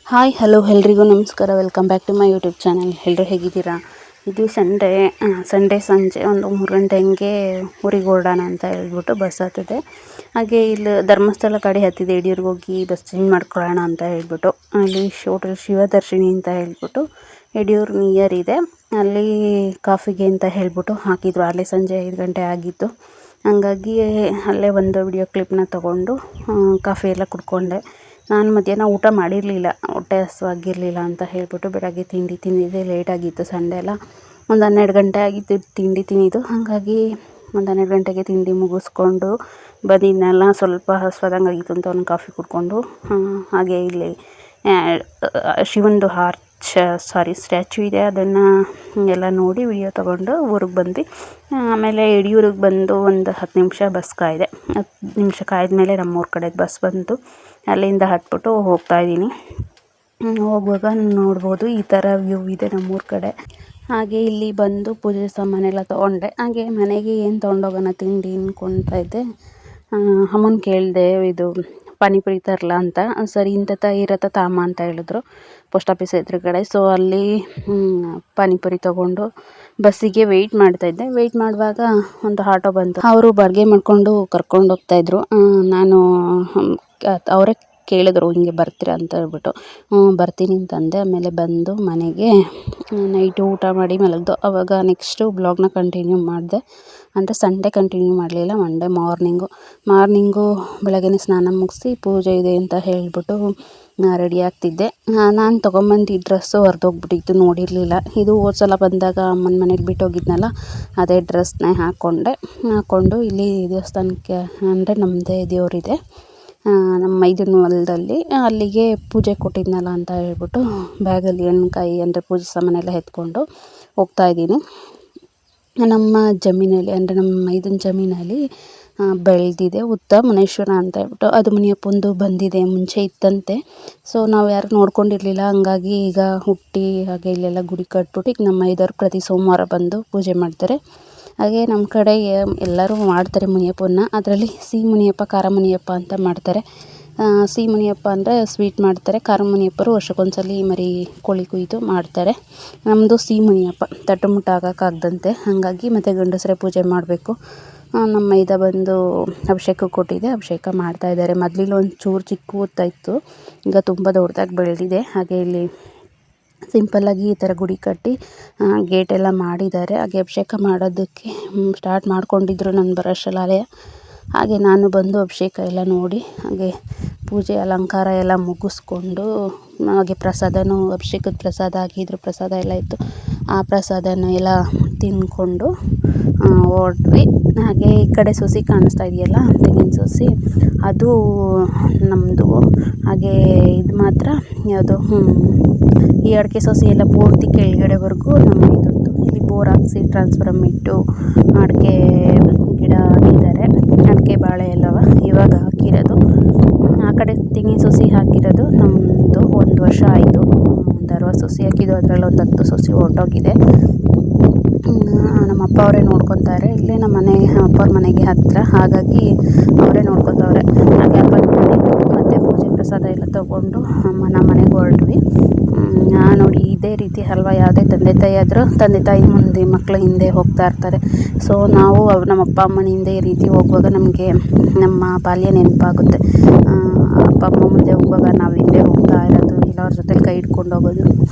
Hi hello ಎಲ್ರಿಗೂ ನಮಸ್ಕಾರ. Welcome back to my YouTube channel. ಎಲ್ಲರೂ ಹೇಗಿದ್ದೀರಾ? ಇದು ಸಂಡೇ ಸಂಜೆ ಒಂದು 3 ಗಂಟೆ ಹಂಗೆ ಊರಿಗೆ ಹೊರಡೋಣ ಅಂತ ಹೇಳ್ಬಿಟ್ಟು ಬಸ್ ಹತ್ತಿದೆ. ಹಾಗೆ ಇಲ್ಲಿ ಧರ್ಮಸ್ಥಳ ಕಡೆ ಹತ್ತಿದೆ. ಯಡಿಯೂರಿಗೆ ಹೋಗಿ ಬಸ್ ಚೇಂಜ್ ಮಾಡ್ಕೊಳ್ಳೋಣ ಅಂತ ಹೇಳ್ಬಿಟ್ಟು ಅಲ್ಲಿ ಹೋಟೆಲ್ ಶಿವದರ್ಶಿನಿ ಅಂತ ಹೇಳ್ಬಿಟ್ಟು ಯಡಿಯೂರು ನಿಯರ್ ಇದೆ. ಅಲ್ಲಿ ಕಾಫಿಗೆ ಅಂತ ಹೇಳ್ಬಿಟ್ಟು ಹಾಕಿದ್ರು. ಅಲ್ಲೇ ಸಂಜೆ 5 ಗಂಟೆ ಆಗಿತ್ತು. ಹಂಗಾಗಿ ಅಲ್ಲೇ ಒಂದು ವಿಡಿಯೋ ಕ್ಲಿಪ್ನ ತೊಗೊಂಡು ಕಾಫಿ ಎಲ್ಲ ಕುಡ್ಕೊಂಡೆ. ನಾನು ಮಧ್ಯಾಹ್ನ ಊಟ ಮಾಡಿರಲಿಲ್ಲ, ಹೊಟ್ಟೆ ಹಸಿವಾಗಿರಲಿಲ್ಲ ಅಂತ ಹೇಳ್ಬಿಟ್ಟು ಬೆಳಗ್ಗೆ ತಿಂಡಿ ತಿಂದಿದ್ದೆ. ಲೇಟಾಗಿತ್ತು, ಸಂಡೇ ಎಲ್ಲ. ಒಂದು 12 ಗಂಟೆ ಆಗಿತ್ತು ತಿಂಡಿ ತಿಂದಿದ್ದು. ಹಾಗಾಗಿ ಒಂದು 12 ಗಂಟೆಗೆ ತಿಂಡಿ ಮುಗಿಸ್ಕೊಂಡು ಬಂದಿದ್ನಲ್ಲ, ಸ್ವಲ್ಪ ಹಸ್ವಾದಂಗೆ ಆಗಿತ್ತು ಅಂತ ಒಂದು ಕಾಫಿ ಕುಡ್ಕೊಂಡು ಹಾಗೆ ಇಲ್ಲಿ ಶಿವಂದು ಸ್ಟ್ಯಾಚ್ಯೂ ಇದೆ, ಅದನ್ನು ಎಲ್ಲ ನೋಡಿ ವಿಡಿಯೋ ತೊಗೊಂಡು ಊರಿಗೆ ಬಂದ್ವಿ. ಆಮೇಲೆ ಯಡಿಯೂರಿಗೆ ಬಂದು ಒಂದು 10 ನಿಮಿಷ ಬಸ್ ಕಾಯ್ದೆ. 10 ನಿಮಿಷ ಕಾಯ್ದ ಮೇಲೆ ನಮ್ಮೂರ ಕಡೆ ಬಸ್ ಬಂತು. ಅಲ್ಲಿಂದ ಹತ್ಬಿಟ್ಟು ಹೋಗ್ತಾಯಿದ್ದೀನಿ. ಹೋಗುವಾಗ ನೋಡ್ಬೋದು ಈ ಥರ ವ್ಯೂ ಇದೆ ನಮ್ಮೂರ ಕಡೆ. ಹಾಗೆ ಇಲ್ಲಿ ಬಂದು ಪೂಜೆ ಸಾಮಾನೆಲ್ಲ ತೊಗೊಂಡೆ. ಹಾಗೆ ಮನೆಗೆ ಏನು ತೊಗೊಂಡೋಗೋಣ ತಿಂಡಿ ಅಂದ್ಕೊಳ್ತಾ ಇದ್ದೆ. ಅಮ್ಮನ ಕೇಳಿದೆ, ಇದು ಪಾನಿಪುರಿ ತರಲ ಅಂತ. ಸರಿ, ಇಂಥ ಇರತ್ತ ತಾಮ ಅಂತ ಹೇಳಿದ್ರು ಪೋಸ್ಟ್ ಆಫೀಸ್ ಎದುರುಗಡೆ. ಸೊ ಅಲ್ಲಿ ಪಾನಿಪುರಿ ತೊಗೊಂಡು ಬಸ್ಸಿಗೆ ವೆಯ್ಟ್ ಮಾಡ್ತಾಯಿದ್ದೆ. ವೆಯ್ಟ್ ಮಾಡುವಾಗ ಒಂದು ಆಟೋ ಬಂತು. ಅವರು ಬಾಡಿಗೆ ಮಾಡಿಕೊಂಡು ಕರ್ಕೊಂಡು ಹೋಗ್ತಾಯಿದ್ರು. ನಾನು ಅವರೇ ಕೇಳಿದ್ರು, ಹಿಂಗೆ ಬರ್ತೀರಾ ಅಂತ ಹೇಳ್ಬಿಟ್ಟು. ಬರ್ತೀನಿ ಅಂತಂದೆ. ಆಮೇಲೆ ಬಂದು ಮನೆಗೆ ನೈಟು ಊಟ ಮಾಡಿ ಮಲಗ್ದು. ಆವಾಗ ನೆಕ್ಸ್ಟು ಬ್ಲಾಗ್ನ ಕಂಟಿನ್ಯೂ ಮಾಡಿದೆ. ಅಂದರೆ ಸಂಡೇ ಕಂಟಿನ್ಯೂ ಮಾಡಲಿಲ್ಲ, ಮಂಡೇ ಮಾರ್ನಿಂಗು ಬೆಳಗ್ಗೆ ಸ್ನಾನ ಮುಗಿಸಿ ಪೂಜೆ ಇದೆ ಅಂತ ಹೇಳಿಬಿಟ್ಟು ರೆಡಿ ಆಗ್ತಿದ್ದೆ. ನಾನು ತೊಗೊಂಬಂದು ಡ್ರೆಸ್ಸು ಹೊರದೋಗ್ಬಿಟ್ಟಿತ್ತು, ನೋಡಿರಲಿಲ್ಲ. ಇದು ಹೋದ ಸಲ ಬಂದಾಗ ಅಮ್ಮನ ಮನೇಲಿ ಬಿಟ್ಟೋಗಿದ್ನಲ್ಲ, ಅದೇ ಡ್ರೆಸ್ನೇ ಹಾಕ್ಕೊಂಡು ಇಲ್ಲಿ ದೇವಸ್ಥಾನಕ್ಕೆ, ಅಂದರೆ ನಮ್ಮದೇ ದೇವರಿದೆ ನಮ್ಮ ಮೈದನ ಹೊಲದಲ್ಲಿ, ಅಲ್ಲಿಗೆ ಪೂಜೆ ಕೊಟ್ಟಿದ್ನಲ್ಲ ಅಂತ ಹೇಳ್ಬಿಟ್ಟು ಬ್ಯಾಗಲ್ಲಿ ಹಣ್ಣುಕಾಯಿ ಅಂದರೆ ಪೂಜೆ ಸಾಮಾನೆಲ್ಲ ಎತ್ಕೊಂಡು ಹೋಗ್ತಾಯಿದ್ದೀನಿ. ನಮ್ಮ ಜಮೀನಲ್ಲಿ, ಅಂದರೆ ನಮ್ಮ ಮೈದನ ಜಮೀನಲ್ಲಿ ಬೆಳೆದಿದೆ ಉತ್ತ ಮುನೇಶ್ವರ ಅಂತ ಹೇಳ್ಬಿಟ್ಟು. ಅದು ಮುನಿಯಪ್ಪಂದು ಬಂದಿದೆ, ಮುಂಚೆ ಇತ್ತಂತೆ. ಸೊ ನಾವು ಯಾರು ನೋಡ್ಕೊಂಡಿರಲಿಲ್ಲ. ಹಂಗಾಗಿ ಈಗ ಹುಟ್ಟಿ ಹಾಗೆ ಇಲ್ಲೆಲ್ಲ ಗುಡಿ ಕಟ್ಬಿಟ್ಟು ಈಗ ನಮ್ಮ ಮೈದವ್ರು ಪ್ರತಿ ಸೋಮವಾರ ಬಂದು ಪೂಜೆ ಮಾಡ್ತಾರೆ. ಹಾಗೆ ನಮ್ಮ ಕಡೆ ಎಲ್ಲರೂ ಮಾಡ್ತಾರೆ ಮುನಿಯಪ್ಪನ. ಅದರಲ್ಲಿ ಸಿಹಿ ಮುನಿಯಪ್ಪ, ಖಾರ ಮುನಿಯಪ್ಪ ಅಂತ ಮಾಡ್ತಾರೆ. ಸಿಹಿ ಮುನಿಯಪ್ಪ ಅಂದರೆ ಸ್ವೀಟ್ ಮಾಡ್ತಾರೆ. ಖಾರ ಮುನಿಯಪ್ಪರು ವರ್ಷಕ್ಕೊಂದ್ಸಲಿ ಮರಿ ಕೋಳಿ ಕುಯ್ದು ಮಾಡ್ತಾರೆ. ನಮ್ಮದು ಸಿಹಿ ಮುನಿಯಪ್ಪ ತಟ್ಟು ಮುಟ್ಟ ಆಗೋಕ್ಕಾಗ್ದಂತೆ. ಹಾಗಾಗಿ ಮತ್ತು ಗಂಡಸರೇ ಪೂಜೆ ಮಾಡಬೇಕು. ನಮ್ಮ ಮೈದ ಬಂದು ಅಭಿಷೇಕ ಕೊಟ್ಟಿದೆ, ಅಭಿಷೇಕ ಮಾಡ್ತಾಯಿದ್ದಾರೆ. ಮೊದಲಿಗೆ ಒಂಚೂರು ಚಿಕ್ಕ ಇತ್ತು, ಈಗ ತುಂಬ ದೊಡ್ಡದಾಗಿ ಬೆಳೆದಿದೆ. ಹಾಗೆ ಇಲ್ಲಿ ಸಿಂಪಲ್ಲಾಗಿ ಈ ಥರ ಗುಡಿ ಕಟ್ಟಿ ಗೇಟೆಲ್ಲ ಮಾಡಿದ್ದಾರೆ. ಹಾಗೆ ಅಭಿಷೇಕ ಮಾಡೋದಕ್ಕೆ ಸ್ಟಾರ್ಟ್ ಮಾಡ್ಕೊಂಡಿದ್ರು ನನ್ನ ಬರೋಷ್ಟರಲ್ಲಿ. ಹಾಗೆ ನಾನು ಬಂದು ಅಭಿಷೇಕ ಎಲ್ಲ ನೋಡಿ ಹಾಗೆ ಪೂಜೆ ಅಲಂಕಾರ ಎಲ್ಲ ಮುಗಿಸ್ಕೊಂಡು ಹಾಗೆ ಪ್ರಸಾದನೂ, ಅಭಿಷೇಕದ ಪ್ರಸಾದ ಹಾಕಿದ್ರು, ಪ್ರಸಾದ ಎಲ್ಲ ಇತ್ತು. ಆ ಪ್ರಸಾದನ ಎಲ್ಲ ತಿಂದ್ಕೊಂಡು ಹೊರಟ್ವಿ. ಹಾಗೆ ಈ ಕಡೆ ಸೊಸಿ ಕಾಣಿಸ್ತಾ ಇದೆಯಲ್ಲ, ತೆಂಗಿನ ಸೊಸಿ, ಅದು ನಮ್ಮದು. ಹಾಗೆ ಇದು ಮಾತ್ರ ಯಾವುದು, ಈ ಅಡಿಕೆ ಸೊಸಿ ಎಲ್ಲ ಪೂರ್ತಿ ಕೆಳಗಡೆವರೆಗೂ ನಮ್ಮ ಇದೊಂದು. ಇಲ್ಲಿ ಬೋರ್ ಹಾಕ್ಸಿ ಟ್ರಾನ್ಸ್ಫರಮ್ ಇಟ್ಟು ಅಡಿಕೆ ಗಿಡ ಹಾಕಿದ್ದಾರೆ. ಅಡಿಕೆ ಬಾಳೆ ಎಲ್ಲವ ಇವಾಗ ಹಾಕಿರೋದು. ಆ ಕಡೆ ತೆಂಗಿನ ಸೊಸಿ ಹಾಕಿರೋದು ನಮ್ಮದು 1 ವರ್ಷ ಆಯಿತು. ಒಂದು 60 ಸೊಸಿ ಹಾಕಿದ್ದು, ಅದರಲ್ಲಿ ಒಂದು 10 ಸೊಸಿ ಹೊರಟೋಗಿದೆ. ನಮ್ಮ ಅಪ್ಪ ಅವರೇ ನೋಡ್ಕೊತಾರೆ. ಇಲ್ಲೇ ನಮ್ಮ ಅಪ್ಪವ್ರ ಮನೆಗೆ ಹತ್ತಿರ, ಹಾಗಾಗಿ ಅವರೇ ನೋಡ್ಕೊತವ್ರೆ. ಹಾಗೆ ಅಪ್ಪ ಮತ್ತು ಪೂಜೆ ಪ್ರಸಾದ ಎಲ್ಲ ತೊಗೊಂಡು ನಮ್ಮ ಮನೆಗೆ ಹೊರಟ್ವಿ. ನೋಡಿ ಇದೇ ರೀತಿ ಅಲ್ವಾ, ಯಾವುದೇ ತಂದೆ ತಾಯಿ ಆದರೂ ತಂದೆ ತಾಯಿ ಮುಂದೆ ಮಕ್ಕಳು ಹಿಂದೆ ಹೋಗ್ತಾ ಇರ್ತಾರೆ. ಸೊ ನಾವು ನಮ್ಮ ಅಪ್ಪ ಅಮ್ಮನ ಹಿಂದೆ ಈ ರೀತಿ ಹೋಗುವಾಗ ನಮಗೆ ನಮ್ಮ ಬಾಲ್ಯ ನೆನಪಾಗುತ್ತೆ. ಅಪ್ಪ ಅಮ್ಮ ಮುಂದೆ ಹೋಗುವಾಗ ನಾವು ಹಿಂದೆ ಹೋಗ್ತಾ ಇರೋದು, ಇಲ್ಲ ಅವ್ರ ಜೊತೆಲಿ ಕೈ ಹಿಡ್ಕೊಂಡು ಹೋಗೋದು.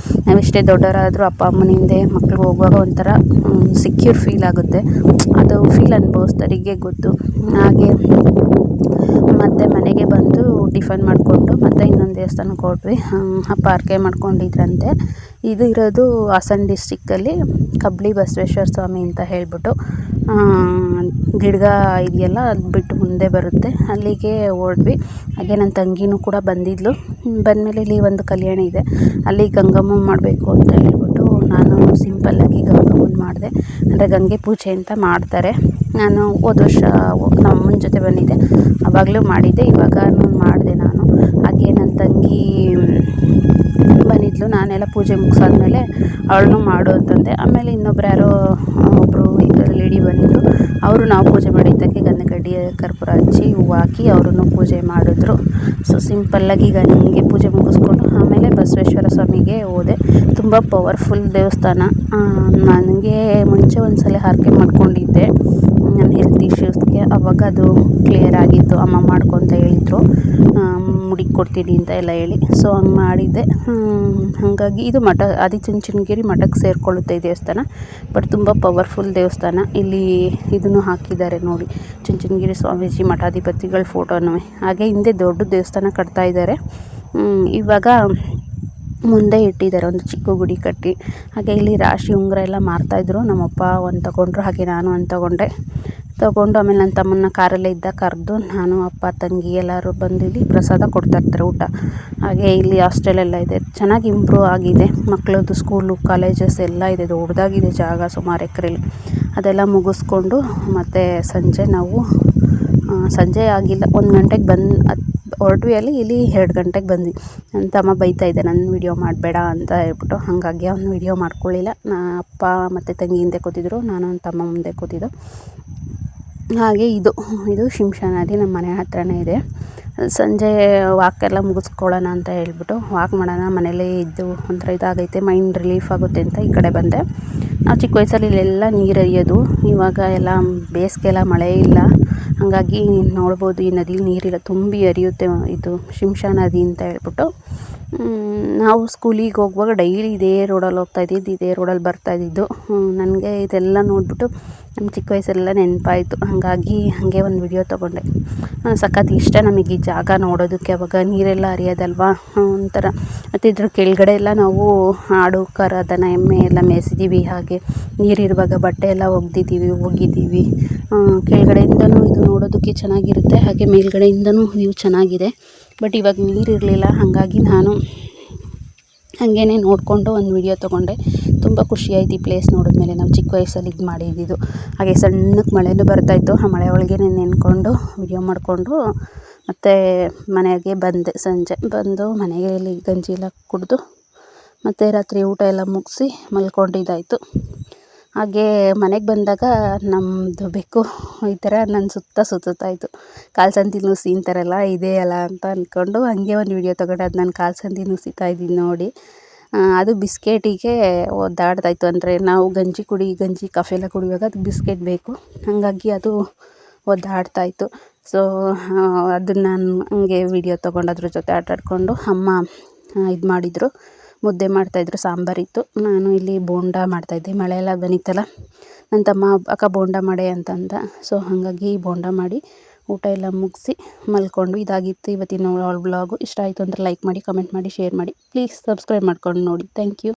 ನಾವೆಷ್ಟೇ ದೊಡ್ಡವರಾದರೂ ಅಪ್ಪ ಅಮ್ಮನ ಹಿಂದೆ ಮಕ್ಕಳು ಹೋಗುವಾಗ ಒಂಥರ ಸೆಕ್ಯೂರ್ ಫೀಲ್ ಆಗುತ್ತೆ. ಅದು ಫೀಲ್ ಅನುಭವಿಸ್ದವರಿಗೆ ಗೊತ್ತು. ಹಾಗೆ ಮತ್ತು ಮನೆಗೆ ಬಂದು ಟಿಫನ್ ಮಾಡಿಕೊಂಡು ಮತ್ತು ಇನ್ನೊಂದು ದೇವಸ್ಥಾನಕ್ಕೆ ಹೊರಟ್ವಿ. ಅಪ್ಪ ಹರಕೆ ಮಾಡ್ಕೊಂಡಿದ್ರಂತೆ. ಇದು ಇರೋದು ಹಾಸನ ಡಿಸ್ಟಿಕ್ಕಲ್ಲಿ ಕಬ್ಲಿ ಬಸವೇಶ್ವರ ಸ್ವಾಮಿ ಅಂತ ಹೇಳ್ಬಿಟ್ಟು ಗಿಡ್ಗ ಇದೆಯಲ್ಲ, ಅದು ಬಿಟ್ಟು ಮುಂದೆ ಬರುತ್ತೆ, ಅಲ್ಲಿಗೆ ಹೊರಟ್ವಿ. ಹಾಗೆ ನನ್ನ ತಂಗಿನೂ ಕೂಡ ಬಂದಿದ್ಲು. ಬಂದಮೇಲೆ ಇಲ್ಲಿ ಒಂದು ಕಲ್ಯಾಣ ಇದೆ, ಅಲ್ಲಿ ಗಂಗಮ್ಮ ಮಾಡಬೇಕು ಅಂತ ಹೇಳ್ಬಿಟ್ಟು ನಾನು ಸಿಂಪಲ್ಲಾಗಿ ಗಂಗಮ್ಮನ ಮಾಡಿದೆ. ಅಂದರೆ ಗಂಗೆ ಪೂಜೆ ಅಂತ ಮಾಡ್ತಾರೆ. ನಾನು ಹೋದ ವರ್ಷ ನಮ್ಮ ಅಮ್ಮನ ಜೊತೆ ಬಂದಿದ್ದೆ, ಆವಾಗಲೂ ಮಾಡಿದ್ದೆ, ಇವಾಗ ಮಾಡಿದೆ ನಾನು. ಹಾಗೆ ನನ್ನ ತಂಗಿ ಬಂದಿದ್ಲು. ನಾನೆಲ್ಲ ಪೂಜೆ ಮುಗಿಸಾದ್ಮೇಲೆ ಅವಳನ್ನೂ ಮಾಡು ಅಂತಂದೆ. ಆಮೇಲೆ ಇನ್ನೊಬ್ರು ಯಾರೋ ಒಬ್ಬರು ಲೇಡಿ ಬಂದಿದ್ದರು. ಅವರು ನಾವು ಪೂಜೆ ಮಾಡಿದ್ದಕ್ಕೆ ಗಂಧ ಕಡ್ಡಿ ಕರ್ಪೂರ ಹಚ್ಚಿ ಹೂವು ಹಾಕಿ ಅವರನ್ನು ಪೂಜೆ ಮಾಡಿದ್ರು. ಸೊ ಸಿಂಪಲ್ಲಾಗಿ ಈಗ ನಿಮಗೆ ಪೂಜೆ ಮುಗಿಸ್ಕೊಂಡು ಆಮೇಲೆ ಬಸ್ ಬಸವೇಶ್ವರ ಸ್ವಾಮಿಗೆ ಹೋದೆ. ತುಂಬ ಪವರ್ಫುಲ್ ದೇವಸ್ಥಾನ. ನನಗೆ ಮುಂಚೆ ಒಂದು ಸಲ ಹರಕೆ ಮಾಡ್ಕೊಂಡಿದ್ದೆ ನನ್ನ ಹೆಲ್ತ್ ಇಶ್ಯೂಸ್ಗೆ. ಆವಾಗ ಅದು ಕ್ಲಿಯರ್ ಆಗಿತ್ತು. ಅಮ್ಮ ಮಾಡ್ಕೊ ಅಂತ ಹೇಳಿದರು, ಮುಡಿ ಕೊಡ್ತೀನಿ ಅಂತ ಎಲ್ಲ ಹೇಳಿ. ಸೊ ಹಂಗೆ ಮಾಡಿದ್ದೆ. ಹಾಗಾಗಿ ಇದು ಮಠ ಆದಿಚುಂಚನಗಿರಿ ಮಠಕ್ಕೆ ಸೇರಿಕೊಳ್ಳುತ್ತೆ ಈ ದೇವಸ್ಥಾನ. ಬಟ್ ತುಂಬ ಪವರ್ಫುಲ್ ದೇವಸ್ಥಾನ. ಇಲ್ಲಿ ಇದನ್ನು ಹಾಕಿದ್ದಾರೆ ನೋಡಿ, ಚುಂಚನಗಿರಿ ಸ್ವಾಮೀಜಿ ಮಠಾಧಿಪತಿಗಳ ಫೋಟೋನೂ. ಹಾಗೆ ಹಿಂದೆ ದೊಡ್ಡ ದೇವಸ್ಥಾನ ಕಟ್ತಾ ಇದ್ದಾರೆ. ಇವಾಗ ಮುಂದೆ ಇಟ್ಟಿದ್ದಾರೆ ಒಂದು ಚಿಕ್ಕ ಗುಡಿ ಕಟ್ಟಿ. ಹಾಗೆ ಇಲ್ಲಿ ರಾಶಿ ಉಂಗುರ ಎಲ್ಲ ಮಾರ್ತಾಯಿದ್ರು. ನಮ್ಮಪ್ಪ ಒಂದು ತೊಗೊಂಡ್ರು, ಹಾಗೆ ನಾನು ಒಂದು ತೊಗೊಂಡು ಆಮೇಲೆ ನನ್ನ ತಮ್ಮನ್ನ ಕಾರಲ್ಲೇ ಇದ್ದ ಕರೆದು ನಾನು ಅಪ್ಪ ತಂಗಿ ಎಲ್ಲರೂ ಬಂದು ಇಲ್ಲಿ ಪ್ರಸಾದ ಕೊಡ್ತಾಯಿರ್ತಾರೆ, ಊಟ. ಹಾಗೆ ಇಲ್ಲಿ ಹಾಸ್ಟೆಲ್ ಎಲ್ಲ ಇದೆ, ಚೆನ್ನಾಗಿ ಇಂಪ್ರೂವ್ ಆಗಿದೆ. ಮಕ್ಕಳದ್ದು ಸ್ಕೂಲು ಕಾಲೇಜಸ್ ಎಲ್ಲ ಇದೆ, ದೊಡ್ಡದಾಗಿದೆ ಜಾಗ, ಸುಮಾರು ಎಕರೆಲಿ. ಅದೆಲ್ಲ ಮುಗಿಸ್ಕೊಂಡು ಮತ್ತು ಸಂಜೆ ಆಗಿಲ್ಲ 1 ಗಂಟೆಗೆ ಹೊರಟ್ವಿ. ಇಲ್ಲಿ 2 ಗಂಟೆಗೆ ಬಂದ್ವಿ. ನನ್ನ ತಮ್ಮ ಬೈತಾ ಇದ್ದೆ ನನ್ನ ವೀಡಿಯೋ ಮಾಡಬೇಡ ಅಂತ ಹೇಳ್ಬಿಟ್ಟು. ಹಾಗಾಗಿ ಅವ್ನು ವೀಡಿಯೋ ಮಾಡ್ಕೊಳ್ಳಿಲ್ಲ. ಅಪ್ಪ ಮತ್ತು ತಂಗಿ ಹಿಂದೆ ಕೂತಿದ್ರು, ನಾನು ನನ್ನ ತಮ್ಮ ಮುಂದೆ ಕೂತಿದ್ದು. ಹಾಗೆ ಇದು ಶಿಂಷಾ ನದಿ ನಮ್ಮ ಮನೆ ಹತ್ರನೇ ಇದೆ. ಸಂಜೆ ವಾಕೆಲ್ಲ ಮುಗಿಸ್ಕೊಳ್ಳೋಣ ಅಂತ ಹೇಳ್ಬಿಟ್ಟು ವಾಕ್ ಮಾಡೋಣ, ಮನೇಲೇ ಇದ್ದು ಒಂಥರ ಇದಾಗೈತೆ, ಮೈಂಡ್ ರಿಲೀಫ್ ಆಗುತ್ತೆ ಅಂತ ಈ ಕಡೆ ಬಂದೆ. ನಾವು ಚಿಕ್ಕ ವಯಸ್ಸಲ್ಲಿ ಇಲ್ಲೆಲ್ಲ ನೀರು ಹರಿಯೋದು. ಇವಾಗ ಎಲ್ಲ ಬೇಸಿಗೆಲ್ಲ ಮಳೆ ಇಲ್ಲ, ಹಾಗಾಗಿ ನೋಡ್ಬೋದು ಈ ನದಿಲಿ ನೀರಿಲ್ಲ, ತುಂಬಿ ಹರಿಯುತ್ತೆ. ಇದು ಶಿಂಷಾ ನದಿ ಅಂತ ಹೇಳ್ಬಿಟ್ಟು. ನಾವು ಸ್ಕೂಲಿಗೆ ಹೋಗುವಾಗ ಡೈಲಿ ಇದೇ ರೋಡಲ್ಲಿ ಹೋಗ್ತಾಯಿದ್ದಿದ್ದು, ಇದೇ ರೋಡಲ್ಲಿ ಬರ್ತಾಯಿದ್ದಿದ್ದು. ನನಗೆ ಇದೆಲ್ಲ ನೋಡಿಬಿಟ್ಟು ನಮ್ಮ ಚಿಕ್ಕ ವಯಸ್ಸೆಲ್ಲ ನೆನಪಾಯಿತು. ಹಾಗಾಗಿ ಹಾಗೆ ಒಂದು ವಿಡಿಯೋ ತೊಗೊಂಡೆ. ಸಖತ್ ಇಷ್ಟ ನಮಗೆ ಈ ಜಾಗ ನೋಡೋದಕ್ಕೆ. ಅವಾಗ ನೀರೆಲ್ಲ ಹರಿಯೋದಲ್ವಾ, ಒಂಥರ. ಮತ್ತು ಇದ್ರ ಕೆಳಗಡೆ ಎಲ್ಲ ನಾವು ಆಡು ಕರ ದನ ಎಮ್ಮೆ ಎಲ್ಲ ಮೇಯಿಸಿದ್ದೀವಿ. ಹಾಗೆ ನೀರಿರುವಾಗ ಬಟ್ಟೆ ಎಲ್ಲ ಒಗಿದ್ದೀವಿ. ಕೆಳಗಡೆಯಿಂದನೂ ಇದು ನೋಡೋದಕ್ಕೆ ಚೆನ್ನಾಗಿರುತ್ತೆ, ಹಾಗೆ ಮೇಲ್ಗಡೆಯಿಂದನೂ ವ್ಯೂ ಚೆನ್ನಾಗಿದೆ. ಬಟ್ ಇವಾಗ ನೀರಿರಲಿಲ್ಲ, ಹಾಗಾಗಿ ನಾನು ಹಾಗೇ ನೋಡಿಕೊಂಡು ಒಂದು ವಿಡಿಯೋ ತೊಗೊಂಡೆ. ತುಂಬ ಖುಷಿಯಾಯಿತು ಈ ಪ್ಲೇಸ್ ನೋಡಿದ್ಮೇಲೆ. ನಾವು ಚಿಕ್ಕ ವಯಸ್ಸಲ್ಲಿ ಇದು ಮಾಡಿದ್ದಿದ್ದು. ಹಾಗೆ ಸಣ್ಣಕ್ಕೆ ಮಳೆಯೂ ಬರ್ತಾಯಿತ್ತು. ಆ ಮಳೆ ಒಳಗೆ ನೆನ್ಕೊಂಡು ವಿಡಿಯೋ ಮಾಡಿಕೊಂಡು ಮತ್ತು ಮನೆಗೆ ಬಂದೆ. ಸಂಜೆ ಬಂದು ಮನೆಗೆ ಇಲ್ಲಿ ಗಂಜಿ ಎಲ್ಲ ಕುಡಿದು ಮತ್ತು ರಾತ್ರಿ ಊಟ ಎಲ್ಲ ಮುಗಿಸಿ ಮಲ್ಕೊಂಡಿದ್ದಾಯಿತು. ಹಾಗೆ ಮನೆಗೆ ಬಂದಾಗ ನಮ್ಮದು ಬೆಕ್ಕು ಈ ಥರ ನನ್ನ ಸುತ್ತಾಯಿತು. ಕಾಲು ಸಂದಿ ನುಸಿ ಅಂತಾರಲ್ಲ, ಇದೇ ಅಲ್ಲ ಅಂತ ಅಂದ್ಕೊಂಡು ಹಾಗೆ ಒಂದು ವಿಡಿಯೋ ತೊಗೊಂಡೆ. ಅದು ನಾನು ಕಾಲು ಸಂದಿ ನುಸಿತಾ ಇದ್ದೀನಿ ನೋಡಿ. ಅದು ಬಿಸ್ಕೆಟಿಗೆ ಒದ್ದಾಡ್ತಾಯಿತ್ತು. ಅಂದರೆ ನಾವು ಗಂಜಿ ಕಾಫಿ ಎಲ್ಲ ಕುಡಿಯುವಾಗ ಅದು ಬಿಸ್ಕೆಟ್ ಬೇಕು, ಹಾಗಾಗಿ ಅದು ಒದ್ದಾಡ್ತಾಯಿತ್ತು. ಸೊ ಅದನ್ನು ನಾನು ಹಂಗೆ ವಿಡಿಯೋ ತೊಗೊಂಡು ಅದ್ರ ಜೊತೆ ಆಟಾಡಿಕೊಂಡು ಅಮ್ಮ ಇದು ಮಾಡಿದರು, ಮುದ್ದೆ ಮಾಡ್ತಾಯಿದ್ರು, ಸಾಂಬಾರಿತ್ತು. ನಾನು ಇಲ್ಲಿ ಬೋಂಡ ಮಾಡ್ತಾಯಿದ್ದೆ. ಮಳೆ ಎಲ್ಲ ಬಂದಿತ್ತಲ್ಲ, ನನ್ನ ತಮ್ಮ ಅಕ್ಕ ಬೋಂಡ ಮಾಡೆ ಅಂತಂದ. ಸೊ ಹಾಗಾಗಿ ಬೋಂಡ ಮಾಡಿ ಊಟ ಎಲ್ಲ ಮುಗಿಸಿ ಮಲ್ಕೊಂಡು ಇದಾಗಿತ್ತು ಇವತ್ತಿನ ವ್ಲಾಗು. ಇಷ್ಟ ಆಯಿತು ಅಂದರೆ ಲೈಕ್ ಮಾಡಿ, ಕಮೆಂಟ್ ಮಾಡಿ, ಶೇರ್ ಮಾಡಿ. ಪ್ಲೀಸ್ ಸಬ್ಸ್ಕ್ರೈಬ್ ಮಾಡ್ಕೊಂಡು ನೋಡಿ. Thank you.